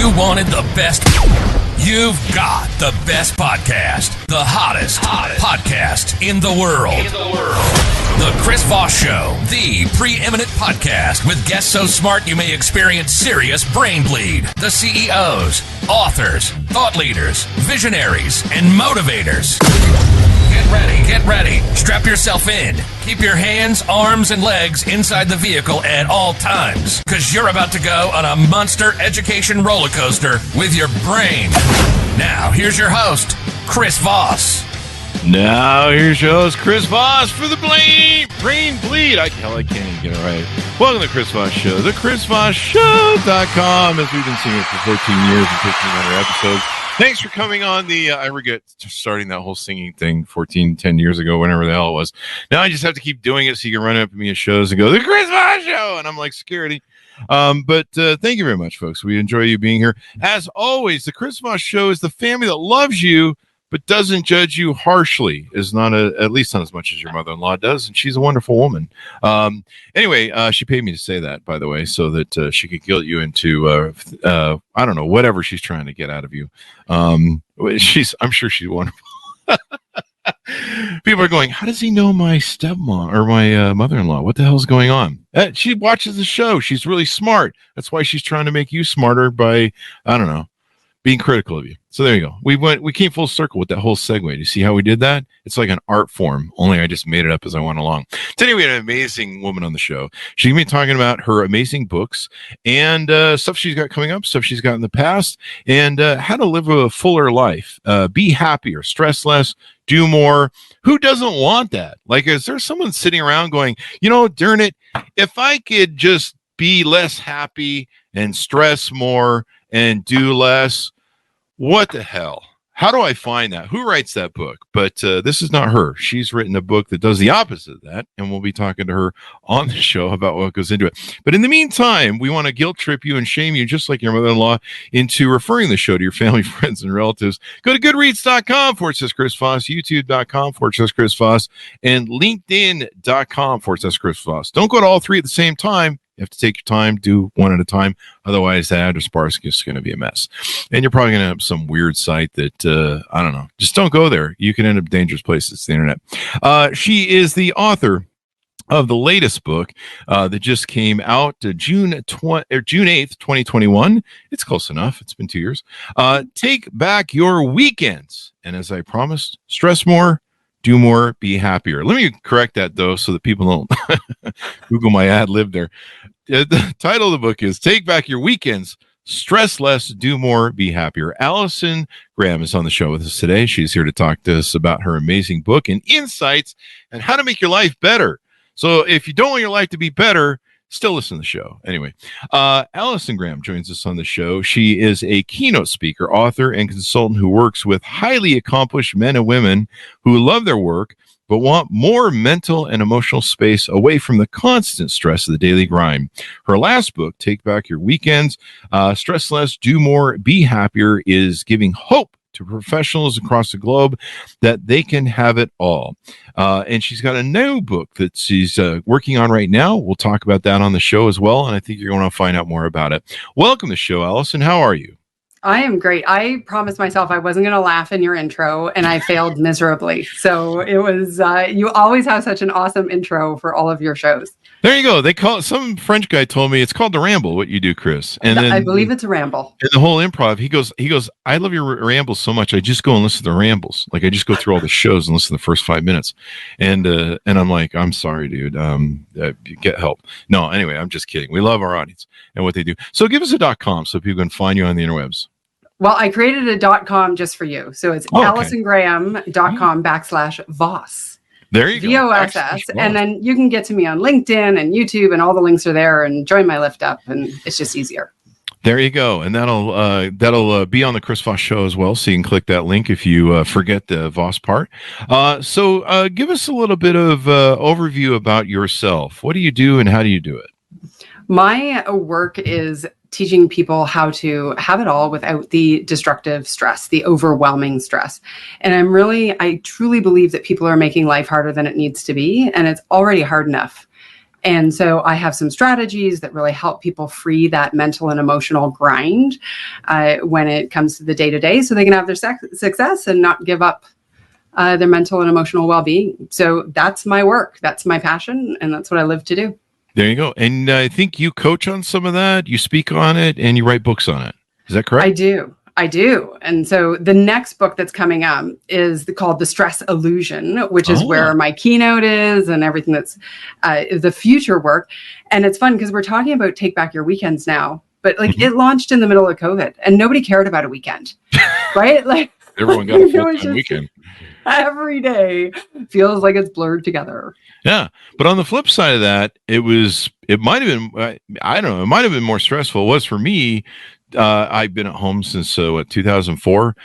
You wanted the best. You've got the best podcast. The hottest podcast in the world. The Chris Voss Show, the preeminent podcast with guests so smart you may experience serious brain bleed. The CEOs, authors, thought leaders, visionaries, and motivators. Get ready. Strap yourself in. Keep your hands, arms, and legs inside the vehicle at all times, because you're about to go on a monster education roller coaster with your brain. Now, here's your host, Chris Voss. Now, here's your host, Chris Voss, for the brain bleed. I can't even get it right. Welcome to the Chris Voss Show, thechrisvossshow.com, as we've been singing it for 14 years and 1,500 episodes. Thanks for coming on the, I regret starting that whole singing thing 10 years ago, whenever the hell it was. Now I just have to keep doing it so you can run up to me at shows and go, the Chris Voss Show, and I'm like, security. But thank you very much, folks. We enjoy you being here. As always, the Chris Voss Show is the family that loves you, but doesn't judge you harshly, is not at least not as much as your mother-in-law does, and she's a wonderful woman. Anyway, she paid me to say that, by the way, so that she could guilt you into I don't know, whatever she's trying to get out of you. I'm sure she's wonderful. People are going, how does he know my stepmom or my mother-in-law? What the hell's going on? She watches the show. She's really smart. That's why she's trying to make you smarter by, I don't know, being critical of you. So there you go. We came full circle with that whole segue. Do you see how we did that? It's like an art form, only I just made it up as I went along. Today we had an amazing woman on the show. She's going to be talking about her amazing books and stuff she's got coming up, stuff she's got in the past, and how to live a fuller life, be happier, stress less, do more. Who doesn't want that? Like, is there someone sitting around going, darn it, if I could just be less happy and stress more and do less, what the hell? How do I find that? Who writes that book? But this is not her. She's written a book that does the opposite of that, and we'll be talking to her on the show about what goes into it. But in the meantime, we want to guilt trip you and shame you, just like your mother-in-law, into referring the show to your family, friends, and relatives. Go to goodreads.com/Chris Voss, youtube.com/Chris Voss, and linkedin.com/Chris Voss. Don't go to all three at the same time. You have to take your time, do one at a time. Otherwise, the address bar is just going to be a mess. And you're probably going to have some weird site that, I don't know. Just don't go there. You can end up dangerous places, the internet. She is the author of the latest book that just came out June 8th, 2021. It's close enough. It's been 2 years. Take Back Your Weekends. And as I promised, stress more, do more, be happier. Let me correct that, though, so that people don't Google my ad lib there. The title of the book is Take Back Your Weekends, Stress Less, Do More, Be Happier. Allison Graham is on the show with us today. She's here to talk to us about her amazing book and insights and how to make your life better. So if you don't want your life to be better, still listen to the show. Anyway, Allison Graham joins us on the show. She is a keynote speaker, author, and consultant who works with highly accomplished men and women who love their work but want more mental and emotional space away from the constant stress of the daily grind. Her last book, Take Back Your Weekends, Stress Less, Do More, Be Happier, is giving hope to professionals across the globe that they can have it all. And she's got a new book that she's working on right now. We'll talk about that on the show as well, and I think you're going to find out more about it. Welcome to the show, Allison. How are you? I am great. I promised myself I wasn't going to laugh in your intro, and I failed miserably. So it was, you always have such an awesome intro for all of your shows. There you go. They call it, some French guy told me it's called the ramble, what you do, Chris. And then, I believe it's a ramble. And the whole improv, he goes, I love your rambles so much. I just go and listen to the rambles. Like I just go through all the shows and listen to the first 5 minutes. And I'm like, I'm sorry, dude. Get help. No, anyway, I'm just kidding. We love our audience and what they do. So give us a .com so people can find you on the interwebs. Well, I created a .com just for you. So it's AllisonGraham.com/Voss. There you go. VOSS. And then you can get to me on LinkedIn and YouTube, and all the links are there, and join my Lift Up, and it's just easier. There you go. And that'll be on the Chris Voss Show as well. So you can click that link if you forget the Voss part. So give us a little bit of overview about yourself. What do you do and how do you do it? My work is teaching people how to have it all without the destructive stress, the overwhelming stress. And I truly believe that people are making life harder than it needs to be. And it's already hard enough. And so I have some strategies that really help people free that mental and emotional grind when it comes to the day-to-day, so they can have their success and not give up their mental and emotional well-being. So that's my work. That's my passion. And that's what I live to do. There you go. And I think you coach on some of that, you speak on it, and you write books on it. Is that correct? I do. And so the next book that's coming up is called The Stress Illusion, which is where my keynote is and everything that's the future work. And it's fun because we're talking about take back your weekends now, but like it launched in the middle of COVID and nobody cared about a weekend, right? Like everyone got a full-time weekend. Every day feels like it's blurred together. Yeah. But on the flip side of that, it might have been, I don't know, it might have been more stressful. It was for me. I've been at home since 2004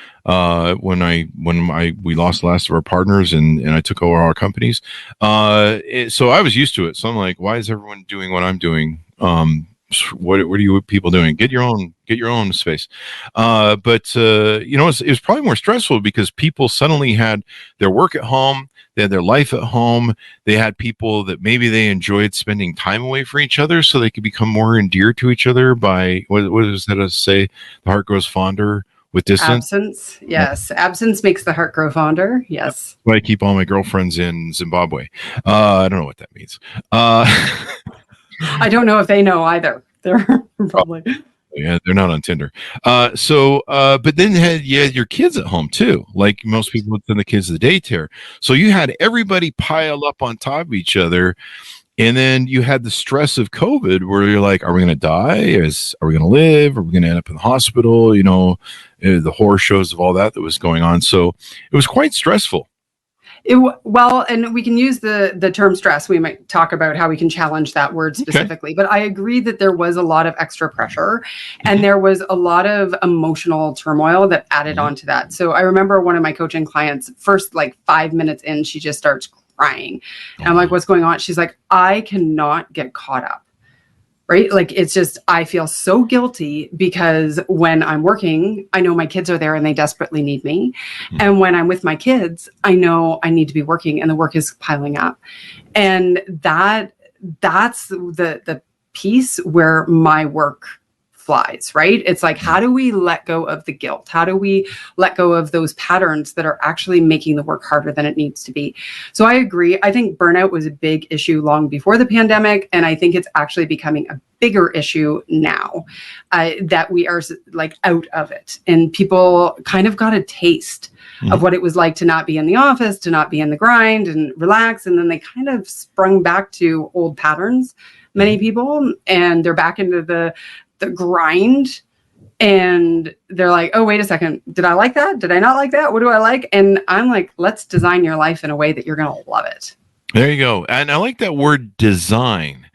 when we lost the last of our partners and I took over our companies. So I was used to it. So I'm like, why is everyone doing what I'm doing? What are you people doing? Get your own space. But it was probably more stressful because people suddenly had their work at home. They had their life at home. They had people that maybe they enjoyed spending time away from each other so they could become more endeared to each other by, what does that say? The heart grows fonder with distance. Absence. Yes. Absence makes the heart grow fonder. Yes. Well, I keep all my girlfriends in Zimbabwe. I don't know what that means. I don't know if they know either. They're probably... Yeah, they're not on Tinder. But then you had your kids at home too. Like most people would send the kids to the daycare. So you had everybody pile up on top of each other. And then you had the stress of COVID where you're like, are we going to die? Are we going to live? Are we going to end up in the hospital? The horror shows of all that was going on. So it was quite stressful. And we can use the term stress. We might talk about how we can challenge that word specifically, but I agree that there was a lot of extra pressure and there was a lot of emotional turmoil that added on to that. So I remember one of my coaching clients, first like 5 minutes in, she just starts crying. And I'm like, what's going on? She's like, I cannot get caught up. Right? Like, it's just, I feel so guilty because when I'm working, I know my kids are there and they desperately need me. And when I'm with my kids, I know I need to be working and the work is piling up. And that's the piece where my work flies, right? It's like, how do we let go of the guilt? How do we let go of those patterns that are actually making the work harder than it needs to be? So I agree. I think burnout was a big issue long before the pandemic. And I think it's actually becoming a bigger issue now that we are like out of it. And people kind of got a taste of what it was like to not be in the office, to not be in the grind and relax. And then they kind of sprung back to old patterns, many people, and they're back into the grind, and they're like, oh, wait a second. Did I like that? Did I not like that? What do I like? And I'm like, let's design your life in a way that you're going to love it. There you go. And I like that word design.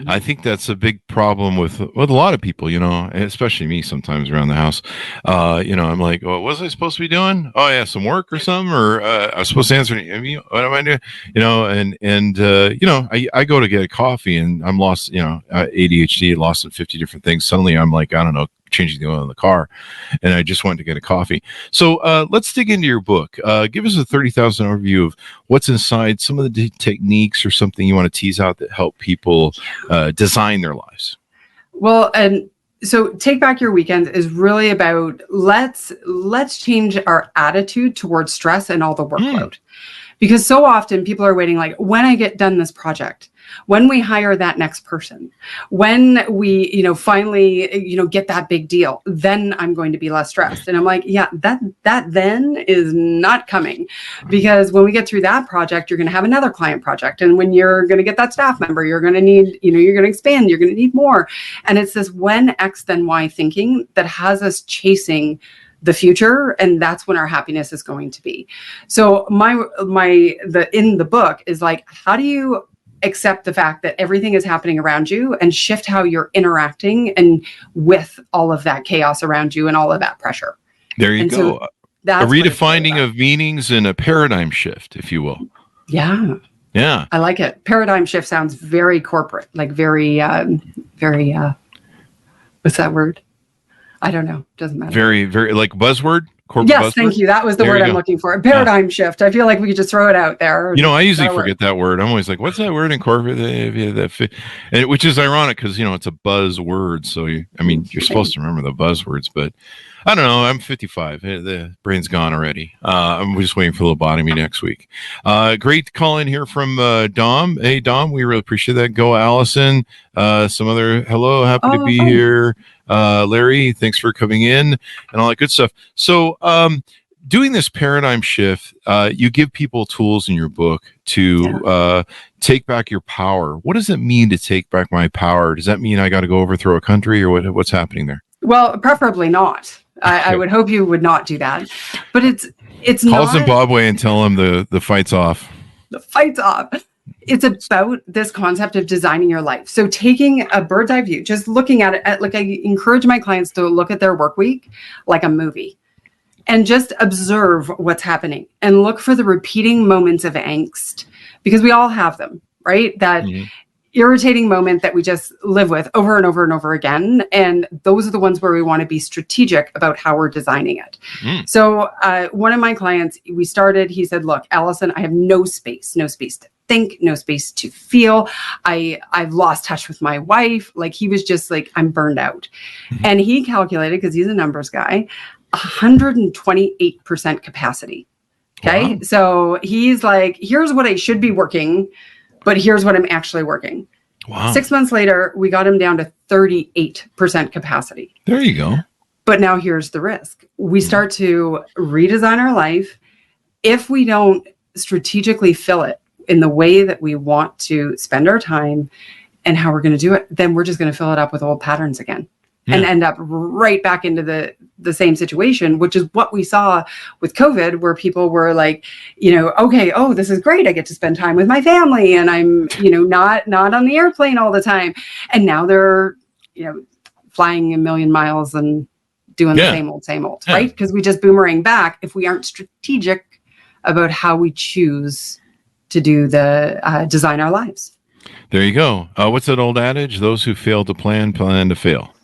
I think that's a big problem with a lot of people, especially me sometimes around the house. I'm like, what was I supposed to be doing? Oh yeah, some work or something, or I was supposed to answer. What am I doing? I go to get a coffee and I'm lost. ADHD, lost in 50 different things. Suddenly I'm like, I don't know, changing the oil in the car, and I just wanted to get a coffee. So let's dig into your book. Give us a 30,000 overview of what's inside, some of the techniques or something you want to tease out that help people design their lives. Well, and so Take Back Your Weekends is really about let's change our attitude towards stress and all the workload. Because so often people are waiting, like, when I get done this project, when we hire that next person, when we, finally, get that big deal, then I'm going to be less stressed. And I'm like, yeah, that then is not coming, because when we get through that project, you're going to have another client project. And when you're going to get that staff member, you're going to need, you're going to expand, you're going to need more. And it's this when X, then Y thinking that has us chasing the future, and that's when our happiness is going to be. So in the book is like, how do you accept the fact that everything is happening around you and shift how you're interacting and with all of that chaos around you and all of that pressure? There you go. So a redefining of meanings and a paradigm shift, if you will. Yeah. I like it. Paradigm shift sounds very corporate, like very, what's that word? I don't know. Doesn't matter. Very, very like buzzword, Yes, thank you. That was the word I'm looking for. A paradigm shift. I feel like we could just throw it out there. I usually forget that word. I'm always like, what's that word in corporate? And which is ironic because, it's a buzzword. So, you're supposed to remember the buzzwords, but I don't know. I'm 55. The brain's gone already. I'm just waiting for lobotomy next week. Great call in here from Dom. Hey, Dom, we really appreciate that. Go, Allison. Some other hello. Happy to be here. Larry, thanks for coming in and all that good stuff. So, doing this paradigm shift, you give people tools in your book to take back your power. What does it mean to take back my power? Does that mean I got to go overthrow a country, or what's happening there? Well, preferably not. I would hope you would not do that. But it's Call Zimbabwe and tell them the fight's off. The fight's off. It's about this concept of designing your life. So taking a bird's eye view, just looking at it, like I encourage my clients to look at their work week like a movie and just observe what's happening and look for the repeating moments of angst, because we all have them, right? That irritating moment that we just live with over and over and over again. And those are the ones where we want to be strategic about how we're designing it. So one of my clients, he said, look, Allison, I have no space to think, no space to feel. I've lost touch with my wife. Like, he was just like, I'm burned out. And he calculated, because he's a numbers guy, 128% capacity. Okay. Wow. So he's like, here's what I should be working, but here's what I'm actually working. Wow. 6 months later, we got him down to 38% capacity. There you go. But now here's the risk. We start to redesign our life. If we don't strategically fill it in the way that we want to spend our time and how we're going to do it, then we're just going to fill it up with old patterns again. And end up right back into the same situation, which is what we saw with COVID, where people were like, okay, oh, this is great. I get to spend time with my family and I'm, not on the airplane all the time. And now they're, flying a million miles and doing the same old, right? Because we just boomerang back if we aren't strategic about how we choose to do the design our lives. There you go. What's that old adage? Those who fail to plan to fail.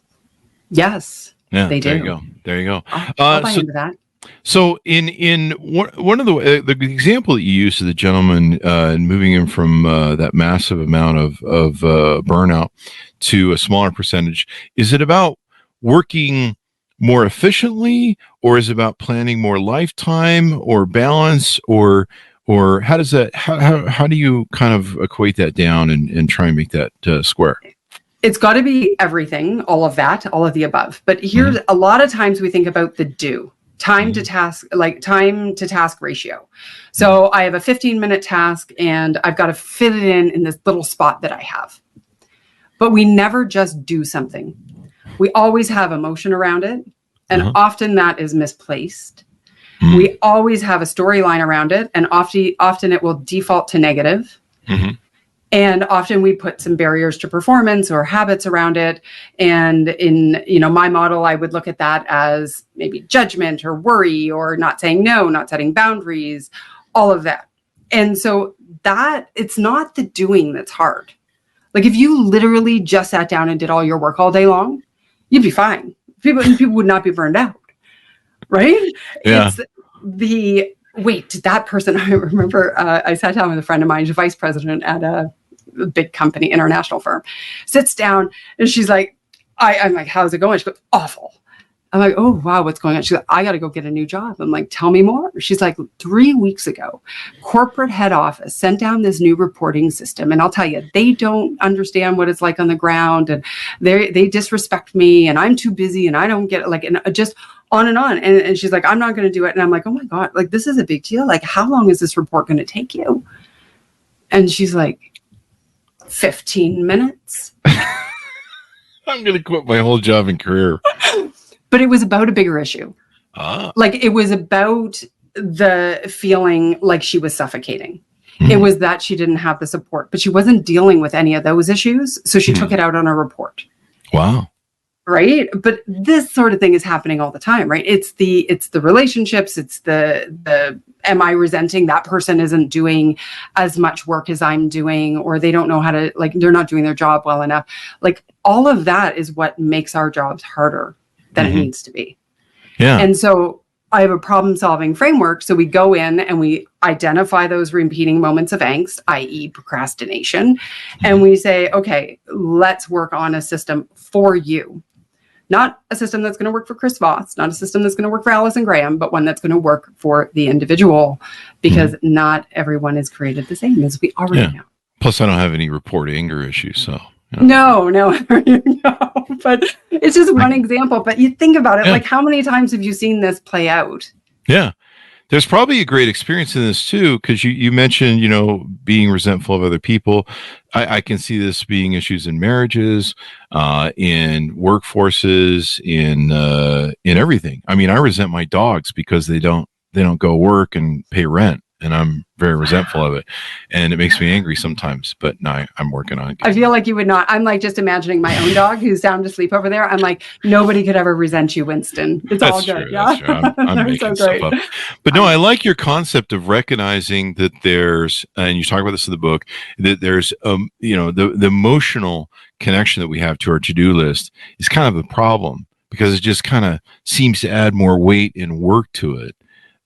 Yes, they do. There you go. I'll buy into that. So in one of the example that you used to the gentleman moving him from that massive amount of burnout to a smaller percentage, is it about working more efficiently, or is it about planning more lifetime or balance, or how does that how do you kind of equate that down and try and make that square? It's got to be everything, all of that, all of the above. But here's a lot of times we think about the do. Time to task ratio. So I have a 15-minute task and I've got to fit it in this little spot that I have. But we never just do something. We always have emotion around it. And often that is misplaced. We always have a storyline around it. And often it will default to negative. And often we put some barriers to performance or habits around it. And in, my model, I would look at that as maybe judgment or worry or not saying no, not setting boundaries, all of that. And so that it's not the doing that's hard. Like, if you literally just sat down and did all your work all day long, you'd be fine. People would not be burned out. Right? Yeah. It's that person, I remember I sat down with a friend of mine, she's a vice president at a big company, international firm, sits down and she's like, I'm like, how's it going? She goes, awful. I'm like, oh, wow, what's going on? She's like, I got to go get a new job. I'm like, tell me more. She's like, 3 weeks ago, corporate head office sent down this new reporting system. And I'll tell you, they don't understand what it's like on the ground. And they disrespect me and I'm too busy and I don't get it. And just on and on. And she's like, I'm not going to do it. And I'm like, oh my God, this is a big deal. Like, how long is this report going to take you? And she's like, 15 minutes. I'm going to quit my whole job and career. But it was about a bigger issue. It was about the feeling like she was suffocating. It was that she didn't have the support, but she wasn't dealing with any of those issues. So she took it out on a report. Wow. Right. But this sort of thing is happening all the time, right? It's the relationships. It's the am I resenting that person isn't doing as much work as I'm doing, or they don't know how to, they're not doing their job well enough. All of that is what makes our jobs harder than it needs to be. Yeah. And so I have a problem-solving framework. So we go in and we identify those repeating moments of angst, i.e. procrastination. And we say, okay, let's work on a system for you. Not a system that's going to work for Chris Voss, not a system that's going to work for Allison Graham, but one that's going to work for the individual, because not everyone is created the same, as we already know. Plus, I don't have any report anger issues, so. No, but it's just one example. But you think about it, like how many times have you seen this play out? Yeah. There's probably a great experience in this too, because you mentioned, being resentful of other people. I can see this being issues in marriages, in workforces, in everything. I mean, I resent my dogs because they don't go work and pay rent. And I'm very resentful of it. And it makes me angry sometimes, but no, I'm working on it. I feel like you would not. I'm like just imagining my own dog who's sound asleep over there. I'm like, nobody could ever resent you, Winston. It's all good. True, yeah. That's true. I'm making stuff up. But no, I like your concept of recognizing that there's, and you talk about this in the book, that there's, the emotional connection that we have to our to-do list is kind of the problem, because it just kind of seems to add more weight and work to it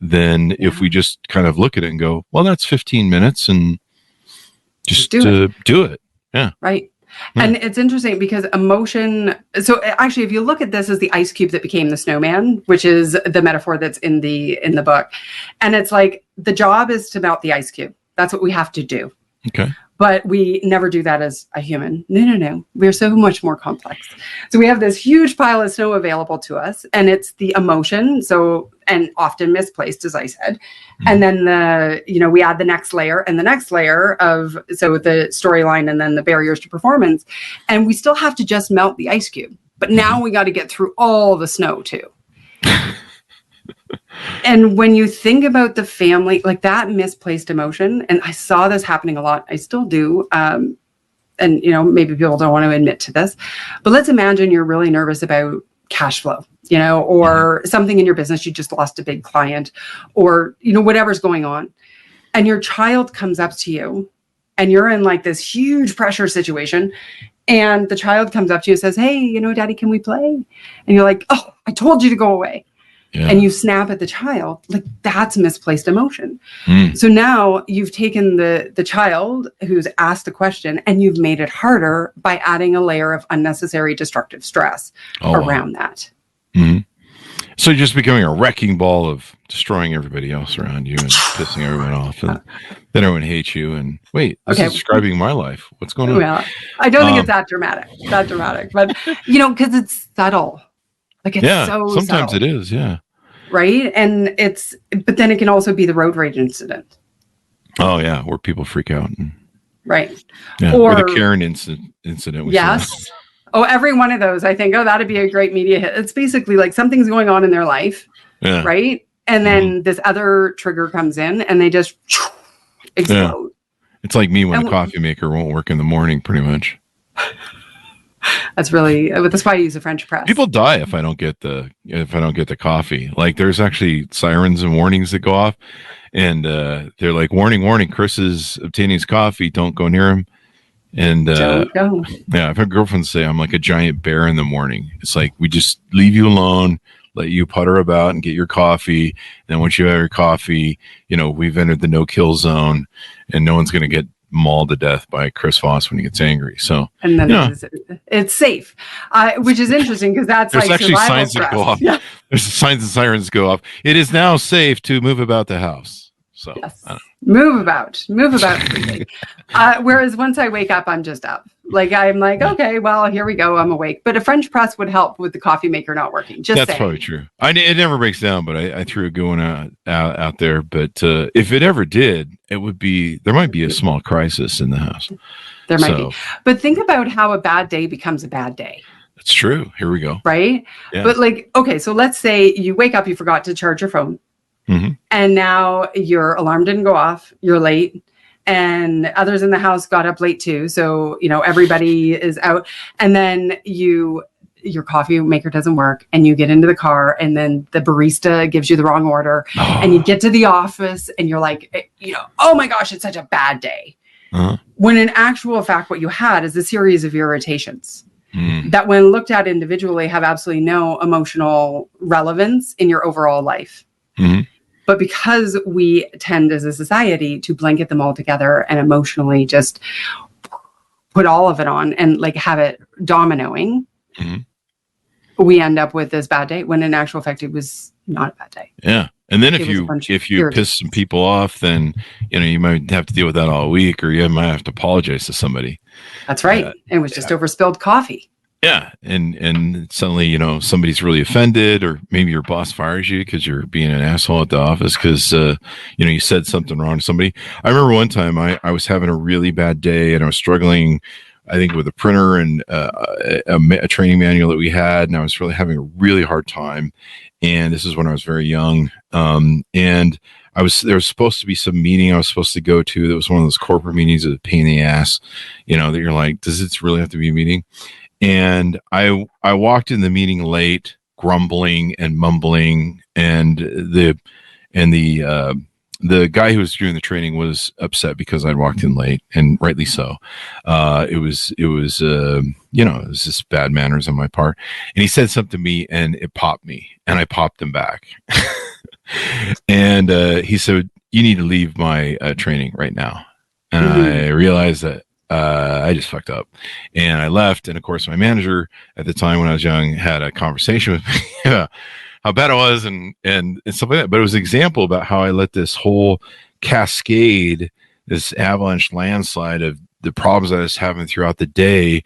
than if we just kind of look at it and go, well, that's 15 minutes and just do it. Yeah. Right. Yeah. And it's interesting because emotion. So actually, if you look at this as the ice cube that became the snowman, which is the metaphor that's in the book, and it's like the job is to melt the ice cube. That's what we have to do. Okay. But we never do that as a human. No. We're so much more complex. So we have this huge pile of snow available to us, and it's the emotion. So, and often misplaced, as I said. And then we add the next layer and the next layer of, so the storyline and then the barriers to performance. And we still have to just melt the ice cube. But now we got to get through all the snow too. And when you think about the family, like that misplaced emotion, and I saw this happening a lot, I still do. And, maybe people don't want to admit to this, but let's imagine you're really nervous about cash flow, or something in your business. You just lost a big client, or, whatever's going on. And your child comes up to you and you're in like this huge pressure situation. And the child comes up to you and says, hey, Daddy, can we play? And you're like, oh, I told you to go away. Yeah. And you snap at the child, like that's misplaced emotion. So now you've taken the child who's asked a question and you've made it harder by adding a layer of unnecessary destructive stress around that. So you're just becoming a wrecking ball of destroying everybody else around you and pissing everyone off. And then everyone hates you. And wait, this is describing my life. What's going on? Well, I don't think it's that dramatic, but because it's subtle. Like it's so sometimes subtle. It is, yeah. Right. And but then it can also be the road rage incident. Oh yeah. Where people freak out. Right. Yeah. Or the Karen incident. Yes. Oh, every one of those, I think, that'd be a great media hit. It's basically like something's going on in their life. Yeah. Right. And then this other trigger comes in and they just explode. Yeah. It's like me when the coffee maker won't work in the morning, pretty much. That's why I use a French press. People die if I don't get the coffee. Like there's actually sirens and warnings that go off, and they're like, warning, Chris is obtaining his coffee. Don't go near him. And don't go. Yeah, I've had girlfriends say I'm like a giant bear in the morning. It's like we just leave you alone, let you putter about and get your coffee. And then once you have your coffee, we've entered the no-kill zone, and no one's going to get mauled to death by Chris Voss when he gets angry. So, and then it's safe, which is interesting because that's there's like actually signs stress. that go off. Yeah. There's signs and sirens go off. It is now safe to move about the house. So, yes. Move about freely. Whereas once I wake up, I'm just up. Like I'm like, okay, well, here we go. I'm awake. But a French press would help with the coffee maker not working. That's probably true. It never breaks down, but I threw a good one out there. But if it ever did, there might be a small crisis in the house. There might be. But think about how a bad day becomes a bad day. That's true. Here we go. Right? Yeah. But okay, so let's say you wake up, you forgot to charge your phone. And now your alarm didn't go off. You're late. And others in the house got up late too. So, everybody is out. And then your coffee maker doesn't work and you get into the car and then the barista gives you the wrong order and you get to the office and you're like, oh my gosh, it's such a bad day. When in actual fact, what you had is a series of irritations that when looked at individually have absolutely no emotional relevance in your overall life. Mm-hmm. But because we tend as a society to blanket them all together and emotionally just put all of it on and like have it dominoing, we end up with this bad day when in actual fact it was not a bad day. Yeah. And then if you irritants. piss some people off, then you might have to deal with that all week, or you might have to apologize to somebody. That's right. It was just over spilled coffee. Yeah, and suddenly somebody's really offended, or maybe your boss fires you because you're being an asshole at the office because you said something wrong to somebody. I remember one time I was having a really bad day and I was struggling, I think, with a printer and a training manual that we had, and I was really having a really hard time. And this is when I was very young, and there was supposed to be some meeting I was supposed to go to. That was one of those corporate meetings that a pain in the ass, that you're like, does it really have to be a meeting? And I walked in the meeting late, grumbling and mumbling, and the guy who was doing the training was upset because I'd walked in late, and rightly so. It was just bad manners on my part. And he said something to me, and it popped me, and I popped him back. And he said, "You need to leave my training right now." And I realized that I just fucked up, and I left. And of course, my manager at the time when I was young had a conversation with me how bad it was and stuff like that. But it was an example about how I let this whole cascade, this avalanche landslide of the problems I was having throughout the day,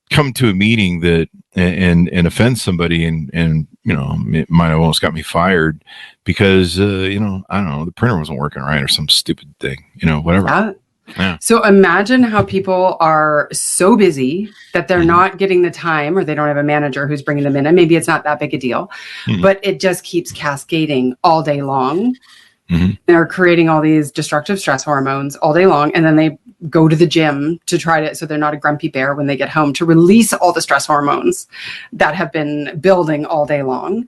come to a meeting that and offend somebody, and it might have almost got me fired because I don't know, the printer wasn't working right or some stupid thing, whatever. Yeah. So imagine how people are so busy that they're not getting the time, or they don't have a manager who's bringing them in, and maybe it's not that big a deal, but it just keeps cascading all day long. They're creating all these destructive stress hormones all day long, and then they go to the gym to so they're not a grumpy bear when they get home, to release all the stress hormones that have been building all day long.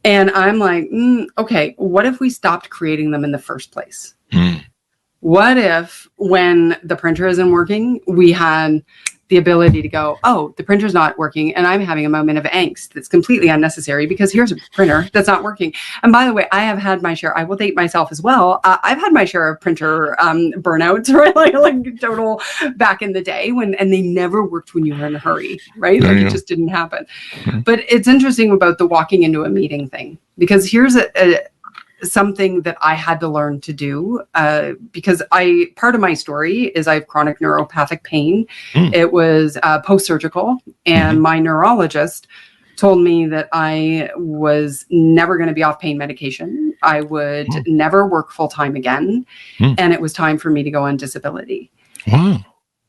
And I'm like, okay, what if we stopped creating them in the first place? What if when the printer isn't working, we had the ability to go, oh, the printer's not working, and I'm having a moment of angst that's completely unnecessary because here's a printer that's not working. And by the way, I have had my share, I will date myself as well. I've had my share of printer burnouts, right? like total back in the day and they never worked when you were in a hurry, right? Like it just didn't happen. But it's interesting about the walking into a meeting thing, because here's something that I had to learn to do because part of my story is I have chronic neuropathic pain. It was post-surgical, and my neurologist told me that I was never going to be off pain medication. I would never work full-time again. And it was time for me to go on disability. Wow.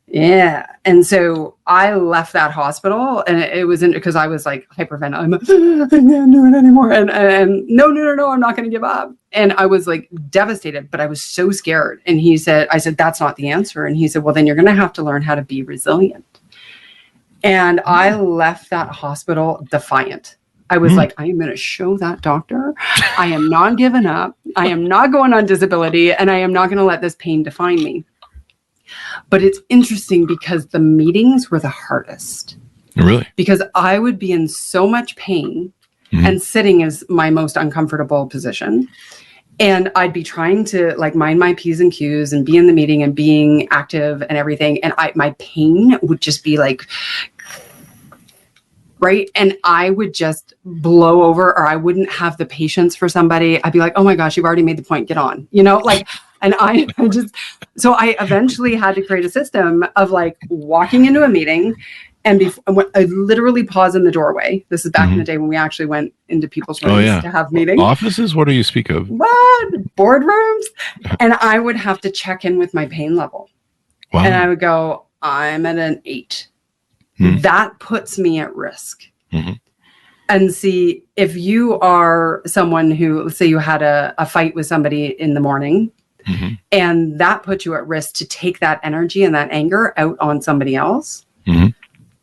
Yeah. And so I left that hospital, and it was because I was like hyperventilating. I can't do it anymore. And no, I'm not going to give up. And I was like devastated, but I was so scared. And I said, that's not the answer. And he said, well, then you're going to have to learn how to be resilient. And I left that hospital defiant. I was like, I am going to show that doctor. I am not giving up. I am not going on disability, and I am not going to let this pain define me. But it's interesting because the meetings were the hardest. Really? Because I would be in so much pain, and sitting is my most uncomfortable position. And I'd be trying to like mind my P's and Q's and be in the meeting and being active and everything. And my pain would just be like, right. And I would just blow over, or I wouldn't have the patience for somebody. I'd be like, oh my gosh, you've already made the point. Get on, And so I eventually had to create a system of like walking into a meeting, and I literally pause in the doorway. This is back in the day when we actually went into people's rooms to have meetings. Offices? What do you speak of? What? Boardrooms? And I would have to check in with my pain level. Wow. And I would go, I'm at an 8. That puts me at risk. And see, if you are someone who, let's say you had a fight with somebody in the morning, and that puts you at risk to take that energy and that anger out on somebody else,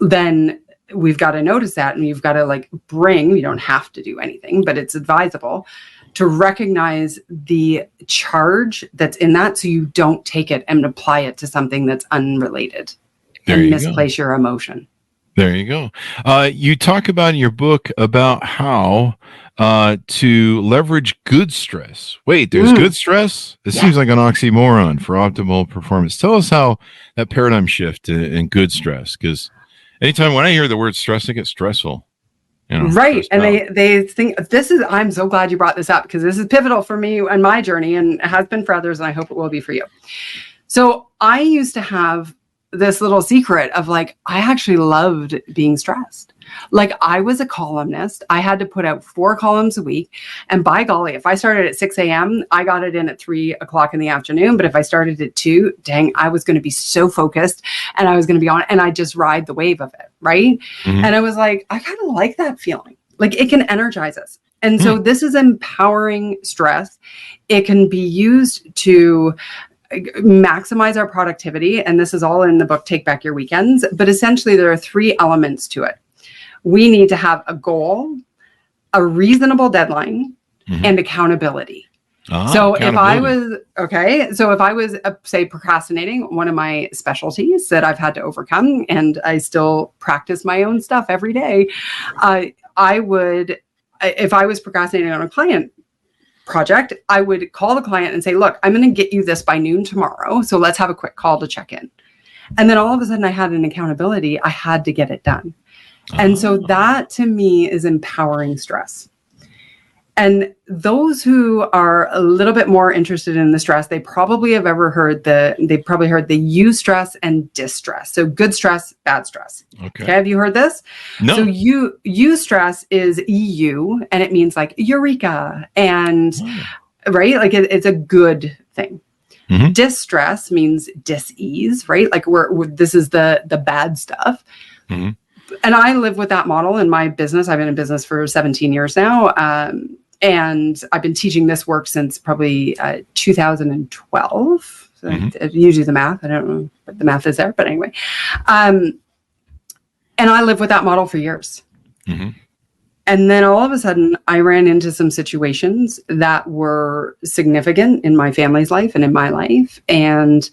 then we've got to notice that. And you've got to you don't have to do anything, but it's advisable to recognize the charge that's in that, so you don't take it and apply it to something that's unrelated and misplace your emotion. There you go. You talk about in your book about how to leverage good stress. Wait, there's good stress? This seems like an oxymoron for optimal performance. Tell us how that paradigm shift in good stress, because anytime when I hear the word stress, I get stressful. Right. And they think I'm so glad you brought this up, because this is pivotal for me and my journey, and it has been for others, and I hope it will be for you. So I used to have this little secret of like, I actually loved being stressed. Like, I was a columnist. I had to put out 4 columns a week. And by golly, if I started at 6 a.m., I got it in at 3 o'clock in the afternoon. But if I started at 2, dang, I was going to be so focused, and I was going to be on, and I just ride the wave of it. Right. Mm-hmm. And I was like, I kind of like that feeling. Like, it can energize us. And so this is empowering stress. It can be used to maximize our productivity. And this is all in the book, Take Back Your Weekends. But essentially, there are 3 elements to it. We need to have a goal, a reasonable deadline, and accountability. So if I was, say, procrastinating, one of my specialties that I've had to overcome, and I still practice my own stuff every day, I would, if I was procrastinating on a client project, I would call the client and say, look, I'm going to get you this by noon tomorrow. So let's have a quick call to check in. And then all of a sudden I had an accountability. I had to get it done. And so that to me is empowering stress. And those who are a little bit more interested in the stress, they probably have heard the eustress and distress. So good stress, bad stress. Okay. Have you heard this? No. So eustress is EU, and it means like eureka, and right, like it's a good thing. Mm-hmm. Distress means dis-ease, right? Like this is the bad stuff. Mm-hmm. And I live with that model in my business. I've been in business for 17 years now. And I've been teaching this work since probably 2012. So you do the math. I don't know what the math is there, but anyway. And I lived with that model for years. Mm-hmm. And then all of a sudden, I ran into some situations that were significant in my family's life and in my life. And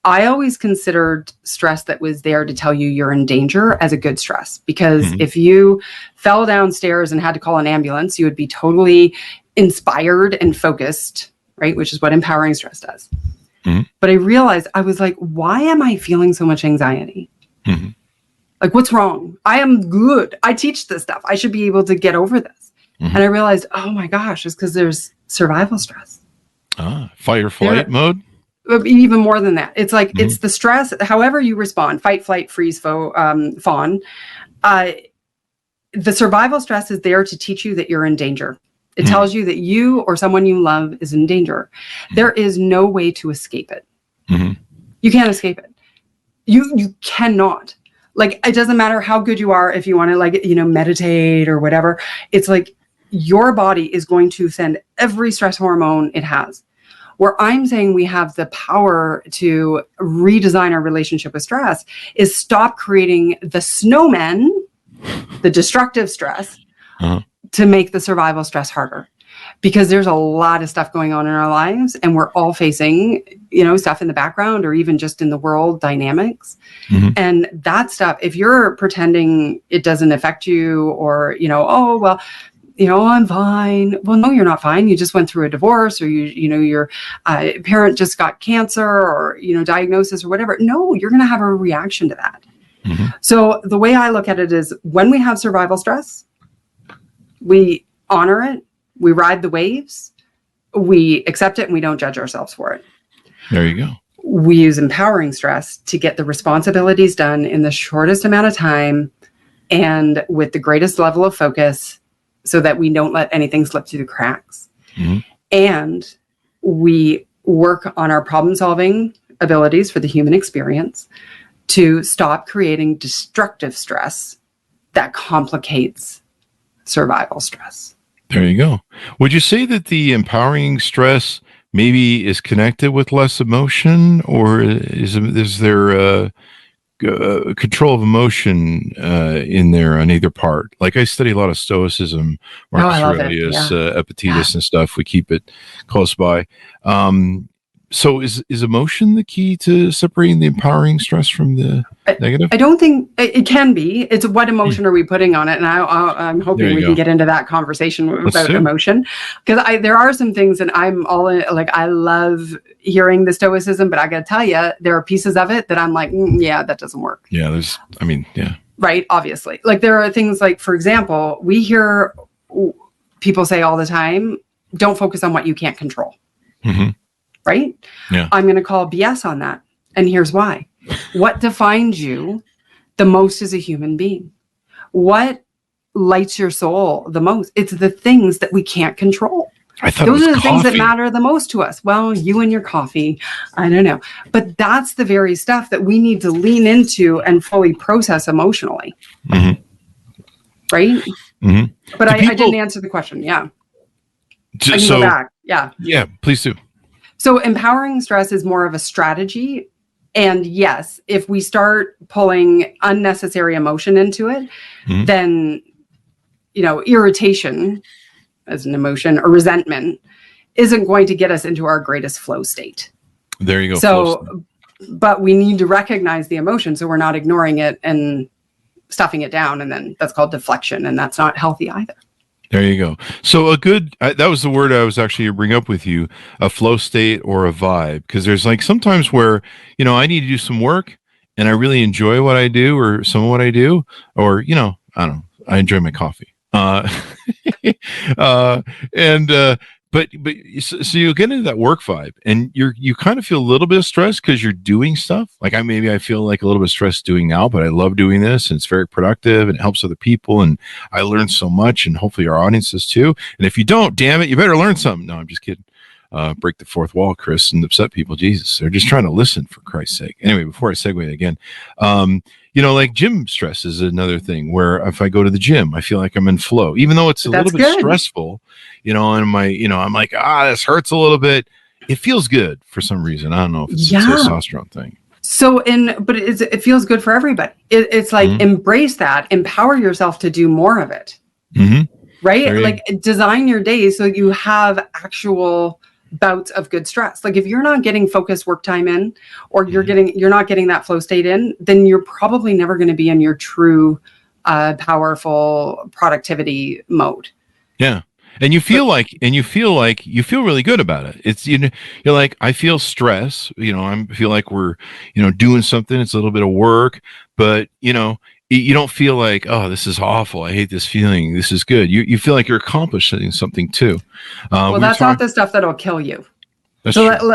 I always considered stress that was there to tell you you're in danger as a good stress, because if you fell downstairs and had to call an ambulance, you would be totally inspired and focused, right? Which is what empowering stress does. Mm-hmm. But I realized, I was like, why am I feeling so much anxiety? Mm-hmm. Like, what's wrong? I am good. I teach this stuff. I should be able to get over this. Mm-hmm. And I realized, oh my gosh, it's because there's survival stress. Fight or flight mode? Even more than that. It's like, it's the stress, however you respond, fight, flight, freeze, fawn. The survival stress is there to teach you that you're in danger. It tells you that you or someone you love is in danger. There is no way to escape it. You can't escape it. You cannot. Like, it doesn't matter how good you are, if you want to meditate or whatever. It's like your body is going to send every stress hormone it has. Where I'm saying we have the power to redesign our relationship with stress is stop creating the snowmen, the destructive stress, to make the survival stress harder. Because there's a lot of stuff going on in our lives, and we're all facing, stuff in the background or even just in the world dynamics. And that stuff, if you're pretending it doesn't affect you, or, I'm fine. Well, no, you're not fine. You just went through a divorce, or your parent just got cancer, or, diagnosis or whatever. No, you're going to have a reaction to that. So the way I look at it is, when we have survival stress, we honor it, we ride the waves, we accept it, and we don't judge ourselves for it. There you go. We use empowering stress to get the responsibilities done in the shortest amount of time and with the greatest level of focus, so that we don't let anything slip through the cracks. And we work on our problem-solving abilities for the human experience to stop creating destructive stress that complicates survival stress. There you go. Would you say that the empowering stress maybe is connected with less emotion, or is there control of emotion in there on either part? Like, I study a lot of Stoicism, Marcus Aurelius, Epictetus and stuff. We keep it close by. So is emotion the key to separating the empowering stress from the negative? I don't think it can be. It's what emotion are we putting on it? And I'm hoping we can get into that conversation about emotion, because there are some things that I'm all in, like, I love hearing the stoicism, but I got to tell you, there are pieces of it that I'm like, yeah, that doesn't work. Yeah, Right. Obviously. Like, there are things like, for example, we hear people say all the time, don't focus on what you can't control. Mm-hmm. Right? Yeah. I'm going to call BS on that. And here's why. What defines you the most as a human being? What lights your soul the most? It's the things that we can't control. I thought those it was are the coffee. Things that matter the most to us. Well, you and your coffee, I don't know. But that's the very stuff that we need to lean into and fully process emotionally. Mm-hmm. Right? Mm-hmm. But I didn't answer the question. Yeah. I can go back. Yeah. Yeah, please do. So empowering stress is more of a strategy. And yes, if we start pulling unnecessary emotion into it, then, irritation as an emotion or resentment isn't going to get us into our greatest flow state. There you go. So, but we need to recognize the emotion so we're not ignoring it and stuffing it down. And then that's called deflection. And that's not healthy either. There you go. So that was the word I was actually bring up with you, a flow state or a vibe. Because there's like sometimes where, I need to do some work and I really enjoy what I do or some of what I do, or, I don't know, I enjoy my coffee. But so you get into that work vibe and you kind of feel a little bit of stress because you're doing stuff. Like I feel like a little bit of stress doing now, but I love doing this and it's very productive and it helps other people and I learn so much and hopefully our audiences too. And if you don't, damn it, you better learn something. No, I'm just kidding. Break the fourth wall, Chris, and upset people. Jesus, they're just trying to listen, for Christ's sake. Anyway, before I segue again, like gym stress is another thing where if I go to the gym, I feel like I'm in flow, even though it's a little bit stressful, and I'm like, this hurts a little bit. It feels good for some reason. I don't know if it's a testosterone thing. So but it feels good for everybody. It's like, embrace that, empower yourself to do more of it. Mm-hmm. Right? Like design your day so you have actual bouts of good stress. Like if you're not getting focused work time in, or you're not getting that flow state in, then you're probably never going to be in your true powerful productivity mode. Yeah. And you feel really good about it. It's, you're like, I feel stress, I feel like we're, doing something. It's a little bit of work, but you don't feel like, oh, this is awful. I hate this feeling. This is good. You feel like you're accomplishing something too. Well, that's not the stuff that'll kill you.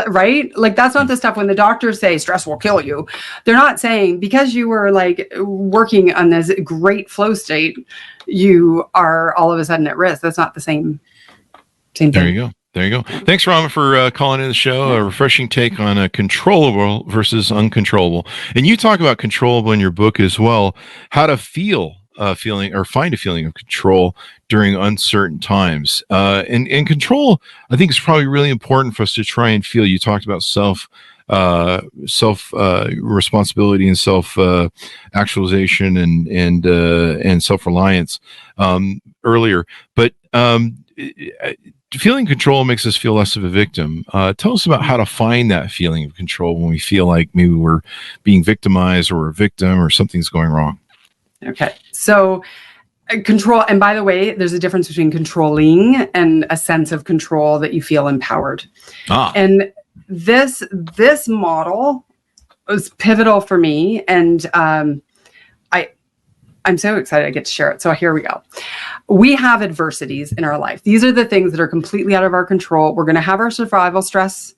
Right? Like that's not the stuff when the doctors say stress will kill you. They're not saying because you were like working on this great flow state, you are all of a sudden at risk. That's not the same thing. There you go. Thanks, Rama, for calling in the show. A refreshing take on controllable versus uncontrollable. And you talk about controllable in your book as well, how to feel feeling or find a feeling of control during uncertain times. And control, I think, is probably really important for us to try and feel. You talked about self responsibility and self actualization and self-reliance earlier, but feeling control makes us feel less of a victim. Tell us about how to find that feeling of control when we feel like maybe we're being victimized or a victim or something's going wrong. Okay. So control, and by the way, there's a difference between controlling and a sense of control that you feel empowered. And this model was pivotal for me. And I'm so excited I get to share it. So here we go. We have adversities in our life. These are the things that are completely out of our control. We're going to have our survival stress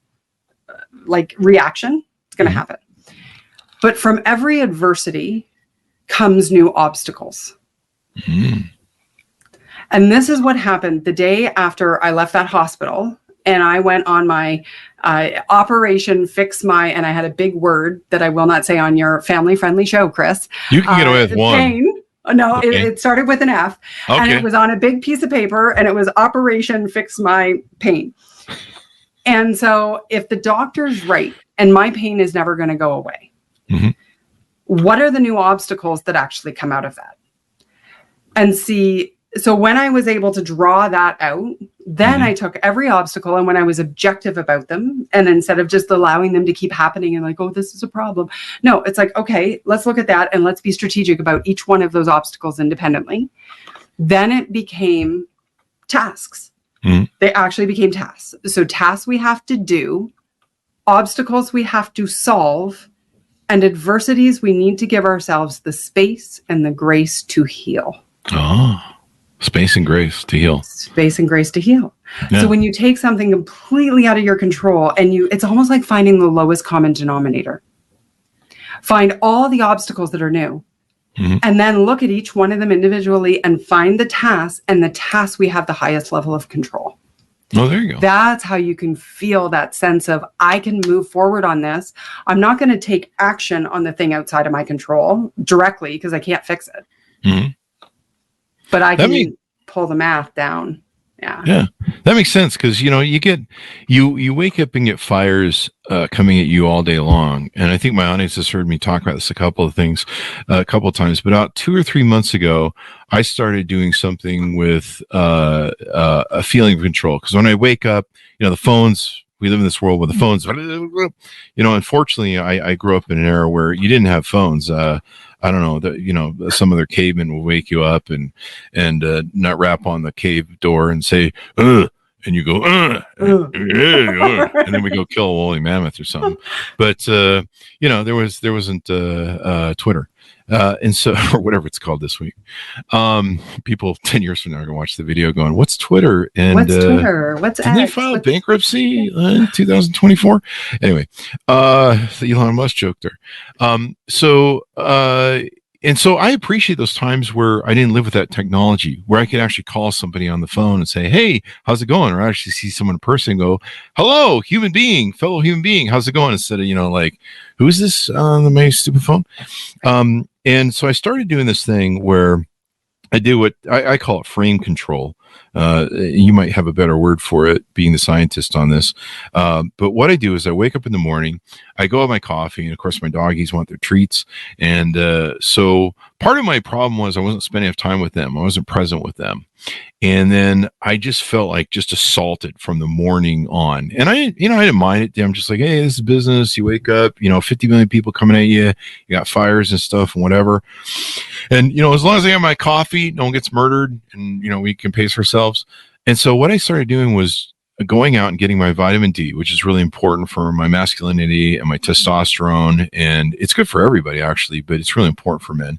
reaction. It's going to happen. But from every adversity comes new obstacles. And this is what happened the day after I left that hospital and I went on my operation and I had a big word that I will not say on your family friendly show, Chris. You can get away with one. Pain. No, okay. it started with an F, and it was on a big piece of paper, and it was Operation Fix My Pain. And so if the doctor's right, and my pain is never going to go away, what are the new obstacles that actually come out of that? And see, so when I was able to draw that out, Then I took every obstacle, and when I was objective about them, and instead of just allowing them to keep happening and like, oh, this is a problem. No, it's like, okay, let's look at that and let's be strategic about each one of those obstacles independently. Then it became tasks. They actually became tasks. So tasks we have to do, obstacles we have to solve, and adversities we need to give ourselves the space and the grace to heal. Oh. Space and grace to heal. Space and grace to heal. Yeah. So when you take something completely out of your control and it's almost like finding the lowest common denominator. Find all the obstacles that are new and then look at each one of them individually and find the task, and the task we have the highest level of control. Oh, there you go. That's how you can feel that sense of, I can move forward on this. I'm not going to take action on the thing outside of my control directly because I can't fix it. But I can pull the math down. Yeah, that makes sense, because you wake up and get fires coming at you all day long, and I think my audience has heard me talk about this a couple of times. But about 2 or 3 months ago, I started doing something with a feeling of control. Because when I wake up, the phones. We live in this world where the phones, unfortunately, I grew up in an era where you didn't have phones. I don't know, some other caveman will wake you up and nut rap on the cave door and say, ugh, and you go, and then we go kill a woolly mammoth or something. But, there wasn't Twitter. And so, or whatever it's called this week. People 10 years from now are going to watch the video going, what's Twitter? And what's Twitter? What's X? Didn't they file bankruptcy in 2024? Anyway, the Elon Musk joke there. And so I appreciate those times where I didn't live with that technology, where I could actually call somebody on the phone and say, hey, how's it going? Or actually see someone in person and go, hello, fellow human being, how's it going? Instead of, like, who's this on my stupid phone? And so I started doing this thing where I do what I call it frame control. You might have a better word for it, being the scientist on this. But what I do is I wake up in the morning, I go have my coffee, and of course my doggies want their treats. And so part of my problem was I wasn't spending enough time with them. I wasn't present with them. And then I just felt like just assaulted from the morning on. And I didn't mind it. I'm just like, hey, this is business. You wake up, 50 million people coming at you. You got fires and stuff and whatever. And, as long as I have my coffee, no one gets murdered, and, we can pace ourselves. And so what I started doing was going out and getting my vitamin D, which is really important for my masculinity and my testosterone. And it's good for everybody, actually, but it's really important for men.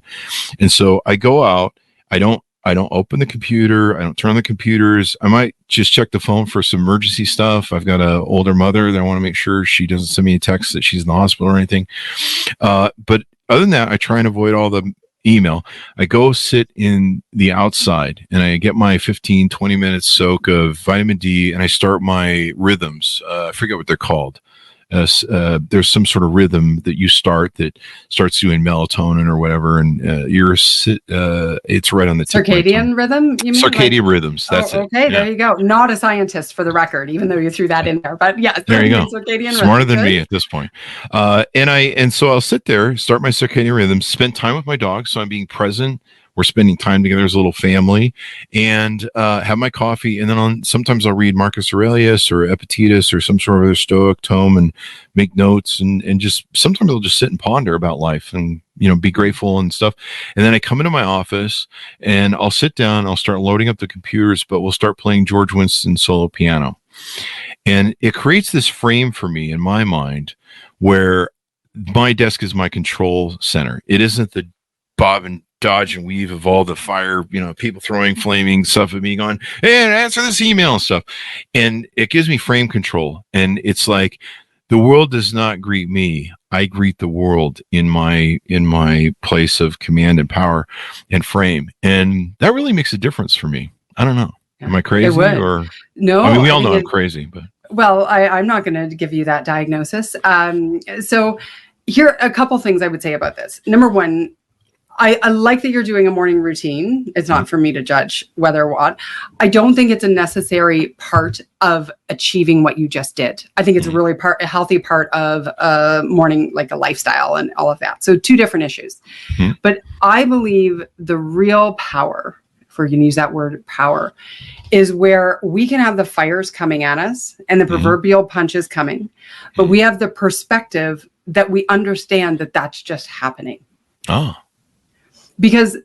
And so I go out, I don't open the computer. I don't turn on the computers. I might just check the phone for some emergency stuff. I've got an older mother that I want to make sure she doesn't send me a text that she's in the hospital or anything. But other than that, I try and avoid all the email. I go sit in the outside and I get my 15, 20 minutes soak of vitamin D, and I start my rhythms. I forget what they're called. There's some sort of rhythm that you start that starts doing melatonin or whatever, and it's right on the tip. Circadian rhythm, you mean? Circadian rhythms. That's it. Okay, there you go. Not a scientist, for the record, even though you threw that in there. But yeah, there you go. Circadian Smarter rhythm, than me at this point. And so I'll sit there, start my circadian rhythm, spend time with my dog, so I'm being present. We're spending time together as a little family, and have my coffee. And then sometimes I'll read Marcus Aurelius or Epictetus or some sort of other Stoic tome and make notes, and just sometimes I'll just sit and ponder about life and, be grateful and stuff. And then I come into my office and I'll sit down, I'll start loading up the computers, but we'll start playing George Winston solo piano. And it creates this frame for me in my mind where my desk is my control center. It isn't the bob and dodge and weave of all the fire, people throwing flaming stuff at me going, hey, answer this email and stuff. And it gives me frame control. And it's like, the world does not greet me. I greet the world in my place of command and power and frame. And that really makes a difference for me. I don't know. Am I crazy? Or no? I mean, we all know I'm crazy, but well, I'm not going to give you that diagnosis. So here are a couple things I would say about this. Number one, I like that you're doing a morning routine. It's not for me to judge whether or what. I don't think it's a necessary part of achieving what you just did. I think it's a healthy part of morning, like a lifestyle and all of that. So two different issues. But I believe the real power if we're going to use that word power, is where we can have the fires coming at us and the proverbial punches coming, but we have the perspective that we understand that that's just happening. Oh. Because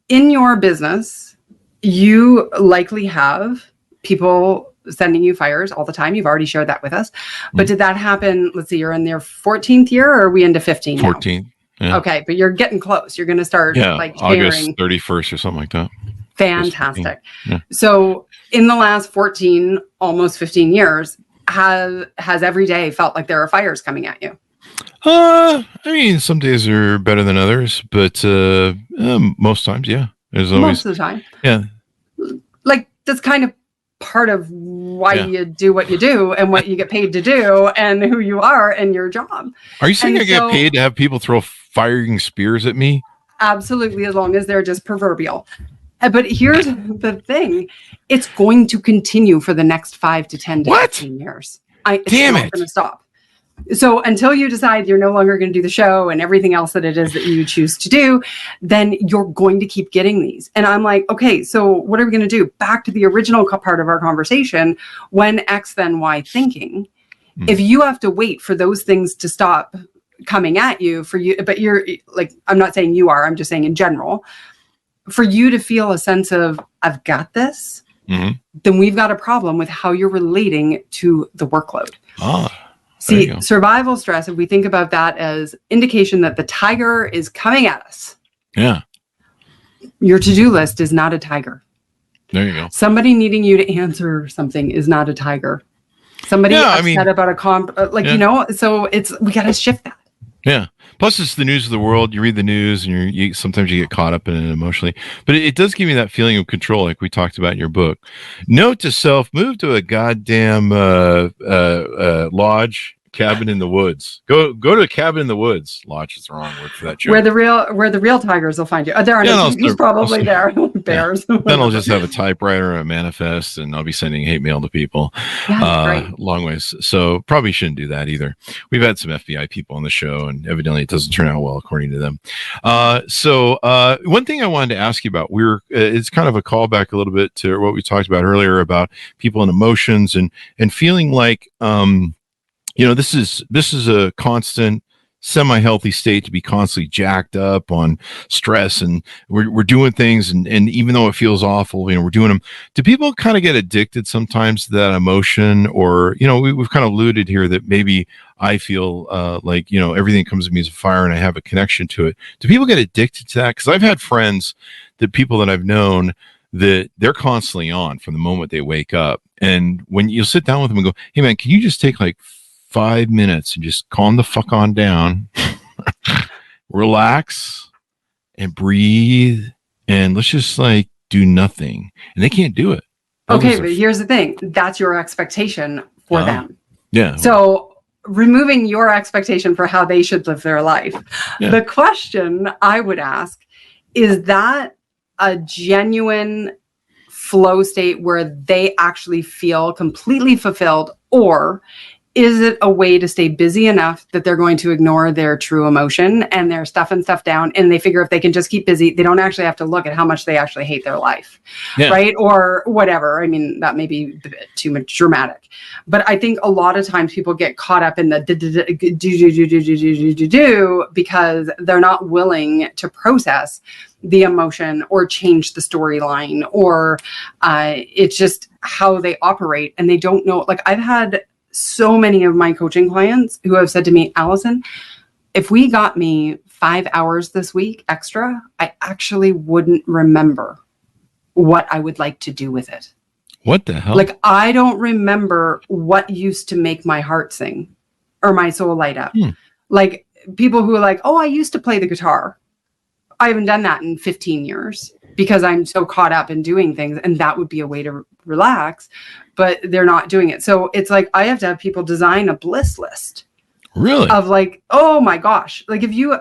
in your business, you likely have people sending you fires all the time. You've already shared that with us. But did that happen? Let's see, you're in their 14th year, or are we into 15 now? 14. Yeah. Okay, but you're getting close. You're going to start like August sharing. 31st or something like that. Fantastic. Yeah. So in the last 14, almost 15 years, has every day felt like there are fires coming at you? I mean, some days are better than others, but most times, yeah. There's always, most of the time. Yeah. Like, that's kind of part of why you do what you do and what you get paid to do and who you are and your job. Are you saying I get paid to have people throw firing spears at me? Absolutely, as long as they're just proverbial. But here's the thing. It's going to continue for the next 5 to 10 to 15 years. It's not going to stop. So until you decide you're no longer going to do the show and everything else that it is that you choose to do, then you're going to keep getting these. And I'm like, okay, so what are we going to do? Back to the original part of our conversation, when X, then Y thinking. If you have to wait for those things to stop coming at you, but you're like, I'm not saying you are, I'm just saying in general, for you to feel a sense of, I've got this, then we've got a problem with how you're relating to the workload. See, survival stress, if we think about that as indication that the tiger is coming at us. Yeah. Your to-do list is not a tiger. There you go. Somebody needing you to answer something is not a tiger. Somebody upset about a comp, so we got to shift that. Yeah. Plus, it's the news of the world. You read the news, and sometimes you get caught up in it emotionally. But it does give you that feeling of control, like we talked about in your book. Note to self: move to a goddamn lodge, cabin in the woods. Go to a cabin in the woods. Lodge is the wrong word for that joke. Where the real tigers will find you. There are no tigers probably there. Bears. Yeah. Then I'll just have a typewriter and a manifest, and I'll be sending hate mail to people. Long ways. So probably shouldn't do that either. We've had some FBI people on the show, and evidently it doesn't turn out well according to them. So one thing I wanted to ask you about, it's kind of a callback a little bit to what we talked about earlier about people and emotions and feeling like this is a constant semi-healthy state to be constantly jacked up on stress, and we're doing things, and even though it feels awful, we're doing them. Do people kind of get addicted sometimes to that emotion? Or we've kind of alluded here that maybe I feel like everything comes to me as a fire and I have a connection to it. Do people get addicted to that? Because I've had friends, people that I've known, that they're constantly on from the moment they wake up, and when you'll sit down with them and go, hey man, can you just take like 5 minutes and just calm the fuck on down, relax and breathe, and let's just like do nothing. And they can't do it. Okay, but here's the thing. That's your expectation for them. Yeah. So removing your expectation for how they should live their life. Yeah. The question I would ask, is that a genuine flow state where they actually feel completely fulfilled, or is it a way to stay busy enough that they're going to ignore their true emotion and they're stuffing stuff down, and they figure if they can just keep busy, they don't actually have to look at how much they actually hate their life, right? Or whatever. I mean, that may be a bit too much dramatic, but I think a lot of times people get caught up in the do because they're not willing to process the emotion or change the storyline, or it's just how they operate, and they don't know. Like, I've had so many of my coaching clients who have said to me, Allison, if we got me 5 hours this week extra, I actually wouldn't remember what I would like to do with it. What the hell? Like, I don't remember what used to make my heart sing or my soul light up. Like, people who are like, oh, I used to play the guitar. I haven't done that in 15 years because I'm so caught up in doing things, and that would be a way to relax, but they're not doing it. So it's like, I have to have people design a bliss list. Really? Of like, oh my gosh. Like, if you,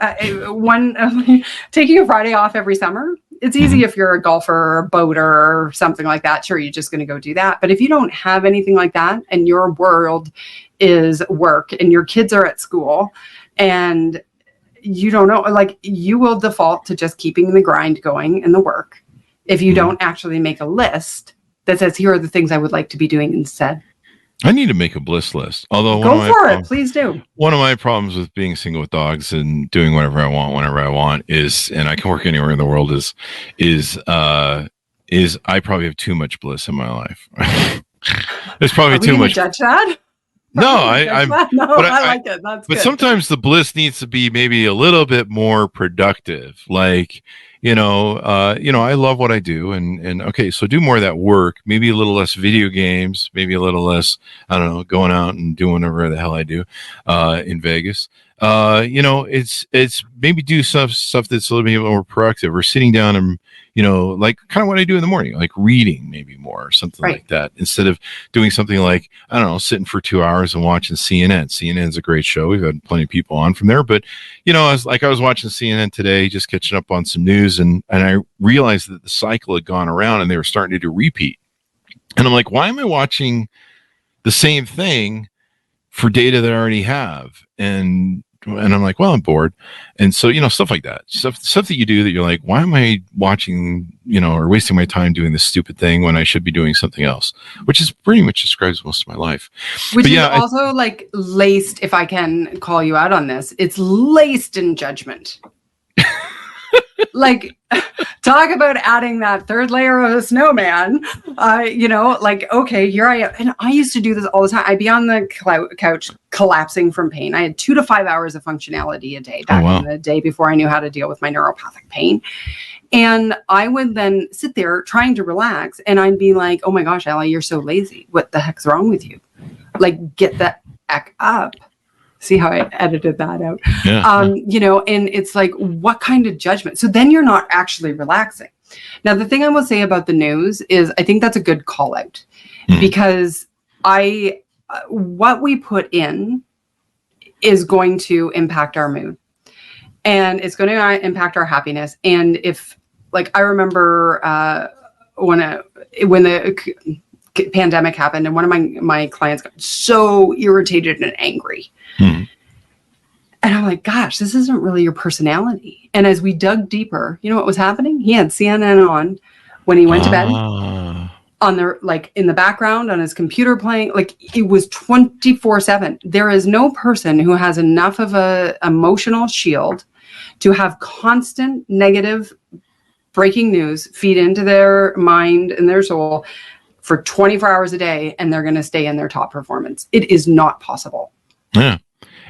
taking a Friday off every summer, it's easy if you're a golfer or a boater or something like that. Sure, you're just going to go do that. But if you don't have anything like that, and your world is work and your kids are at school, and you don't know, like, you will default to just keeping the grind going and the work. if you don't actually make a list that says, here are the things I would like to be doing instead. I need to make a bliss list. Although Please do. One of my problems with being single with dogs and doing whatever I want, whenever I want is, and I can work anywhere in the world is I probably have too much bliss in my life. There's probably too much. Judge that? No, I like it. That's but good. sometimes the bliss needs to be maybe a little bit more productive. Like, I love what I do, and okay, so do more of that work. Maybe a little less video games, maybe a little less, I don't know, going out and doing whatever the hell I do in Vegas. It's maybe do stuff that's a little bit more productive, or sitting down and, like kind of what I do in the morning, like reading maybe more or something like that, instead of doing something like, I don't know, sitting for 2 hours and watching CNN. CNN's a great show. We've had plenty of people on from there, but I was watching CNN today, just catching up on some news, and I realized that the cycle had gone around and they were starting to do repeat. And I'm like, why am I watching the same thing for data that I already have? And I'm like, well, I'm bored. And so, stuff like that, stuff that you do that you're like, why am I watching, or wasting my time doing this stupid thing when I should be doing something else, which is pretty much describes most of my life. Which is also like laced, if I can call you out on this, it's laced in judgment. Like, talk about adding that third layer of a snowman. Okay, here I am. And I used to do this all the time. I'd be on the couch collapsing from pain. I had 2 to 5 hours of functionality a day back in the day before I knew how to deal with my neuropathic pain. And I would then sit there trying to relax, and I'd be like, oh my gosh, Allie, you're so lazy. What the heck's wrong with you? Like, get the heck up. See how I edited that out? Yeah. And it's like, what kind of judgment? So then you're not actually relaxing. Now, the thing I will say about the news is I think that's a good call out, because what we put in is going to impact our mood, and it's going to impact our happiness. And if, like, I remember when the pandemic happened, and one of my clients got so irritated and angry. And I'm like, gosh, this isn't really your personality. And as we dug deeper, you know what was happening? He had CNN on when he went to bed, on the, like, in the background on his computer playing. Like, it was 24/7. There is no person who has enough of a emotional shield to have constant negative breaking news feed into their mind and their soul for 24 hours a day, and they're going to stay in their top performance. It is not possible. Yeah.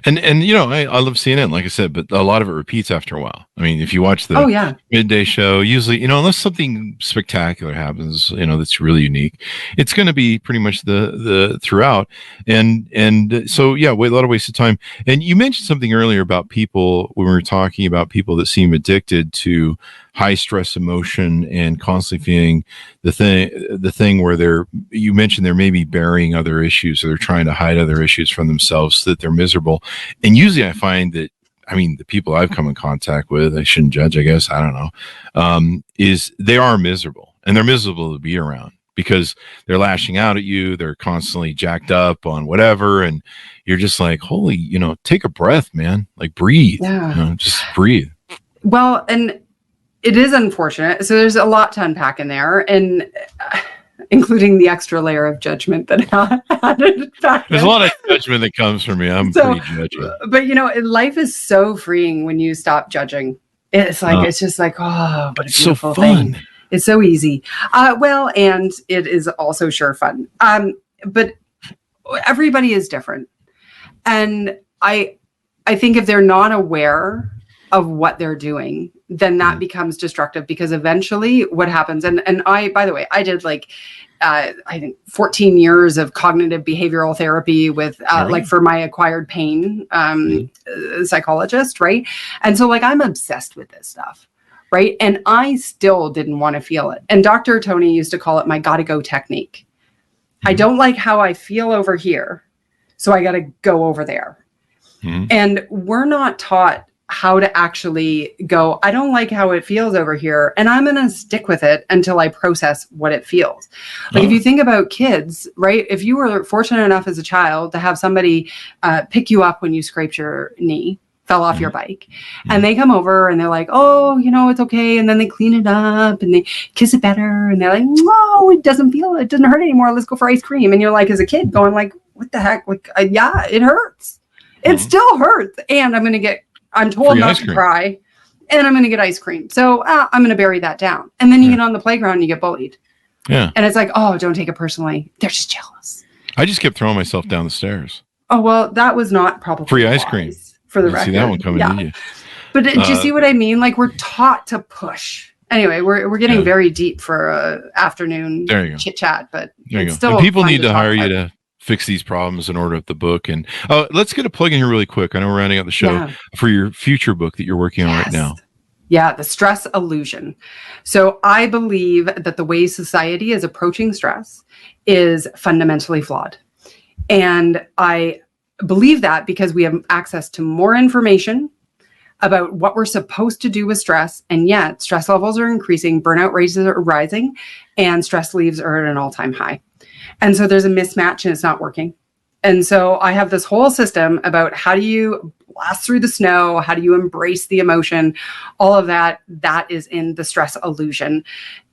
And I love CNN, like I said, but a lot of it repeats after a while. I mean, if you watch the midday show, usually, unless something spectacular happens, that's really unique, it's going to be pretty much the throughout. And so, yeah, a lot of waste of time. And you mentioned something earlier about people, when we were talking about people that seem addicted to high stress emotion and constantly feeling the thing where you mentioned they're maybe burying other issues, or they're trying to hide other issues from themselves so that they're miserable. And usually I find that, the people I've come in contact with, I shouldn't judge, I guess, I don't know, is they are miserable, and they're miserable to be around, because they're lashing out at you. They're constantly jacked up on whatever. And you're just like, holy, take a breath, man, like breathe, just breathe. Well, and it is unfortunate. So there's a lot to unpack in there, and including the extra layer of judgment that added back. There's a lot of judgment that comes from me. I'm pretty judgy. But life is so freeing when you stop judging. It's like, it's just like, oh, what a beautiful thing. It's so easy. And it is also sure fun. But everybody is different. And I think if they're not aware of what they're doing, then that becomes destructive, because eventually what happens, and I, by the way, I did I think 14 years of cognitive behavioral therapy with like for my acquired pain psychologist, right? And so I'm obsessed with this stuff, right? And I still didn't want to feel it. And Dr. Tony used to call it my gotta go technique. I don't like how I feel over here, so I got to go over there. And we're not taught how to actually go, I don't like how it feels over here, and I'm going to stick with it until I process what it feels. If you think about kids, right? If you were fortunate enough as a child to have somebody pick you up when you scraped your knee, fell off your bike. And they come over and they're like, oh, it's okay. And then they clean it up and they kiss it better. And they're like, no, it doesn't hurt anymore. Let's go for ice cream. And you're like, as a kid going like, what the heck? Like, yeah, it hurts. It still hurts. And I'm told free not to cry and I'm going to get ice cream. So I'm going to bury that down. And then you get on the playground and you get bullied. Yeah. And it's like, oh, don't take it personally. They're just jealous. I just kept throwing myself down the stairs. Oh, well, that was not probably free ice cream. For the record. See that one coming, did you? But do you see what I mean? Like, we're taught to push. Anyway, we're getting very deep for afternoon chit chat, but it's still and people need to hire you to fix these problems and order up the book. And let's get a plug in here really quick. I know we're rounding out the show for your future book that you're working on right now. Yeah, the stress illusion. So I believe that the way society is approaching stress is fundamentally flawed. And I believe that because we have access to more information about what we're supposed to do with stress, and yet stress levels are increasing, burnout rates are rising, and stress leaves are at an all-time high. And so there's a mismatch and it's not working. And so I have this whole system about how do you blast through the snow, how do you embrace the emotion, all of that is in the stress illusion.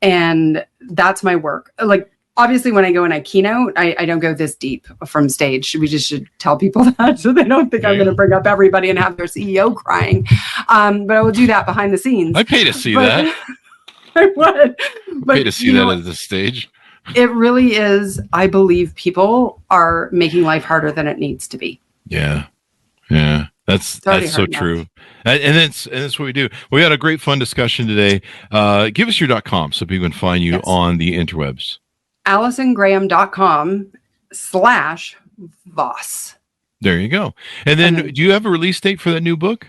And that's my work. Like, obviously, when I go in a keynote, I don't go this deep from stage. We just should tell people that so they don't think I'm going to bring up everybody and have their CEO crying. But I will do that behind the scenes. I'd pay to see that. I would. But, pay to see that at the stage. It really is. I believe people are making life harder than it needs to be. Yeah. Yeah. That's so true. And that's what we do. We had a great fun discussion today. Give us your .com so people can find you on the interwebs. AllisonGraham.com/Voss. There you go. And then do you have a release date for that new book?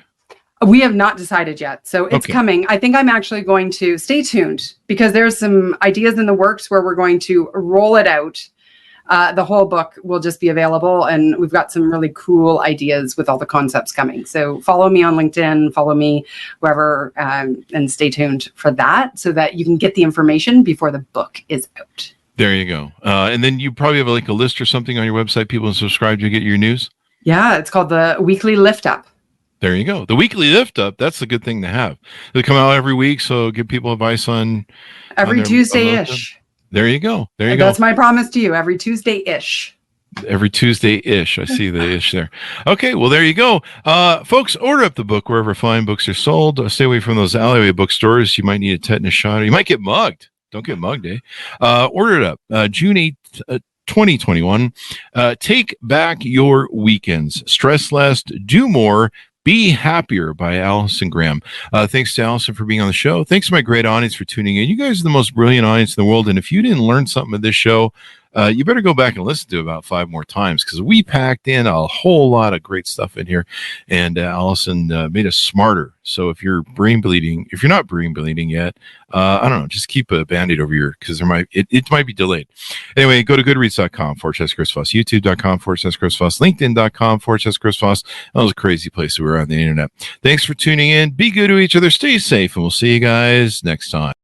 We have not decided yet. So it's coming. I think I'm actually going to stay tuned because there's some ideas in the works where we're going to roll it out. The whole book will just be available. And we've got some really cool ideas with all the concepts coming. So follow me on LinkedIn, follow me wherever, and stay tuned for that so that you can get the information before the book is out. There you go. And then you probably have a list or something on your website. People can subscribe to get your news. Yeah, it's called the Weekly Lift Up. There you go. The Weekly Lift Up. That's a good thing to have. They come out every week, so give people advice on every Tuesday-ish. There you go. There you go. That's my promise to you. Every Tuesday-ish. Every Tuesday-ish. I see the ish there. Okay, well, there you go. Folks, order up the book wherever fine books are sold. Stay away from those alleyway bookstores. You might need a tetanus shot, or you might get mugged. Don't get mugged, eh? Order it up. June 8th, 2021. Take back your weekends. Stress less, do more. Be Happier by Allison Graham. Thanks to Allison for being on the show. Thanks to my great audience for tuning in. You guys are the most brilliant audience in the world. And if you didn't learn something at this show, you better go back and listen to it about 5 more times because we packed in a whole lot of great stuff in here. And Allison made us smarter. So if you're not brain bleeding yet, I don't know, just keep a Band-Aid over your, because it might be delayed. Anyway, go to goodreads.com/Chris Voss, youtube.com/Chris Voss, linkedin.com/Chris Voss. That was a crazy place we were on the internet. Thanks for tuning in. Be good to each other. Stay safe, and we'll see you guys next time.